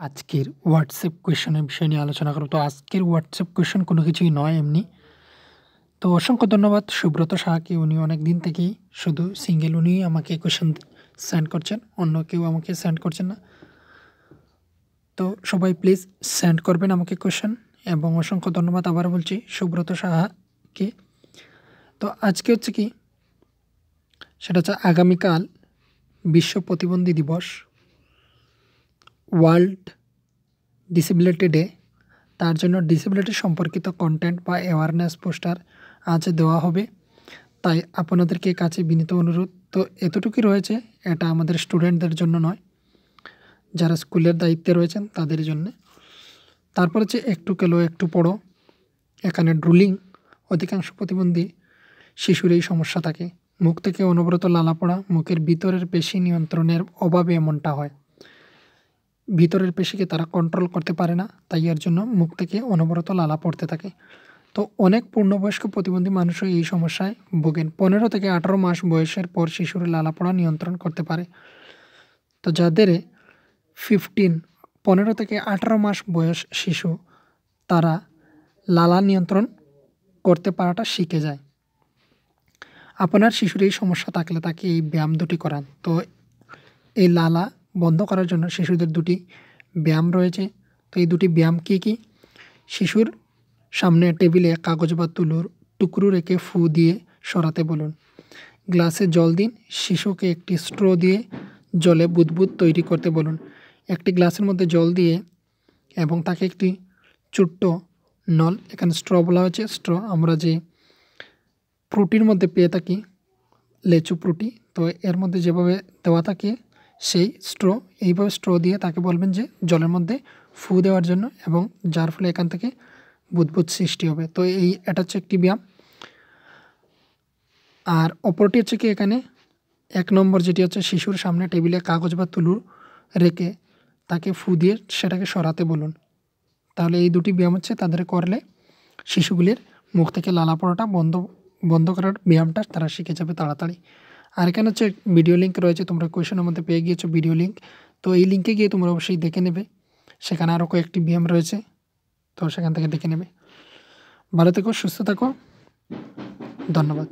আজকের হোয়াটসঅ্যাপ কোয়েশনের বিষয় নিয়ে আলোচনা করব। তো আজকের হোয়াটসঅ্যাপ কোয়েশন কোনো কিছুই নয় এমনি। তো অসংখ্য ধন্যবাদ সুব্রত সাহাকে। উনি অনেকদিন থেকেই শুধু সিঙ্গেল উনিই আমাকে কোয়েশন সেন্ড করছেন। অন্য কেউ আমাকে সেন্ড করছেন না। তো সবাই প্লিজ সেন্ড করবেন আমাকে কোয়েশন এবং অসংখ্য ধন্যবাদ আবারও বলছি সুব্রত সাহাকে। তো আজকে হচ্ছে কি সেটা হচ্ছে আগামীকাল বিশ্ব প্রতিবন্ধী দিবস, ওয়ার্ল্ড ডিসেবিলিটি ডে। তার জন্য ডিসেবিলিটি সম্পর্কিত কন্টেন্ট বা অ্যাওয়ারনেস পোস্টার আজ দেওয়া হবে। তাই আপনাদেরকে কাছে বিনীত অনুরোধ। তো এতটুকুই রয়েছে, এটা আমাদের স্টুডেন্টদের জন্য নয়, যারা স্কুলের দায়িত্বে রয়েছেন তাদের জন্যে। তারপর হচ্ছে একটু কেলো একটু পড়ো। এখানে ড্রুলিং, অধিকাংশ প্রতিবন্ধী শিশুর এই সমস্যা থাকে। মুখ থেকে অনবরত লালা পড়া, মুখের ভিতরের পেশি নিয়ন্ত্রণের অভাবে এমনটা হয়। ভিতরের পেশিকে তারা কন্ট্রোল করতে পারে না, তাই এর জন্য মুখ থেকে অনবরত লালা পড়তে থাকে। তো অনেক পূর্ণবয়স্ক প্রতিবন্ধী মানুষও এই সমস্যায় ভোগেন। 15 থেকে 18 মাস বয়সের পর শিশুর লালা পড়া নিয়ন্ত্রণ করতে পারে। তো যাদের 15 থেকে 18 মাস বয়স শিশু, তারা লালা নিয়ন্ত্রণ করতে পারাটা শিখে যায়। আপনার শিশুর এই সমস্যা থাকলে তাকে এই ব্যায়াম দুটি করান। তো এই লালা বন্ধ করার জন্য শিশুদের দুটি ব্যায়াম রয়েছে। তো এই দুটি ব্যায়াম কী কী? শিশুর সামনে টেবিলে কাগজ বা তুলোর টুকরো রেখে ফু দিয়ে সরাতে বলুন। গ্লাসে জল দিন, শিশুকে একটি স্ট্র দিয়ে জলে বুদবুদ তৈরি করতে বলুন। একটি গ্লাসের মধ্যে জল দিয়ে এবং তাকে একটি ছোট্ট নল, এখানে স্ট্র বলা হয়েছে, স্ট্র আমরা যে ফ্রুটির মধ্যে পেয়ে থাকি, লেচু ফ্রুটি, তো এর মধ্যে যেভাবে দেওয়া থাকে সেই স্ট্র, এইভাবে স্ট্র দিয়ে তাকে বলবেন যে জলের মধ্যে ফু দেওয়ার জন্য, এবং যার ফলে এখান থেকে বুদবুদ সৃষ্টি হবে। তো এটা হচ্ছে একটি ব্যায়াম। আর অপরটি হচ্ছে কি, এখানে 1 নম্বর যেটি হচ্ছে শিশুর সামনে টেবিলে কাগজ বা তুলো রেখে তাকে ফু দিয়ে সেটাকে সরাতে বলুন। তাহলে এই দুটি ব্যায়াম হচ্ছে তাদের করলে শিশুগুলির মুখ থেকে লালা পড়াটা বন্ধ করার ব্যায়ামটা তারা শিখে যাবে তাড়াতাড়ি। আর এখানে হচ্ছে ভিডিও লিঙ্ক রয়েছে, তোমরা কোয়েশনের মধ্যে পেয়ে গিয়েছো ভিডিও লিঙ্ক। তো এই লিঙ্কে গিয়ে তোমরা অবশ্যই দেখে নেবে, সেখানে আরও কয়েকটি ব্যায়াম রয়েছে, তো সেখান থেকে দেখে নেবে। ভালো থেকো, সুস্থ থাকো, ধন্যবাদ।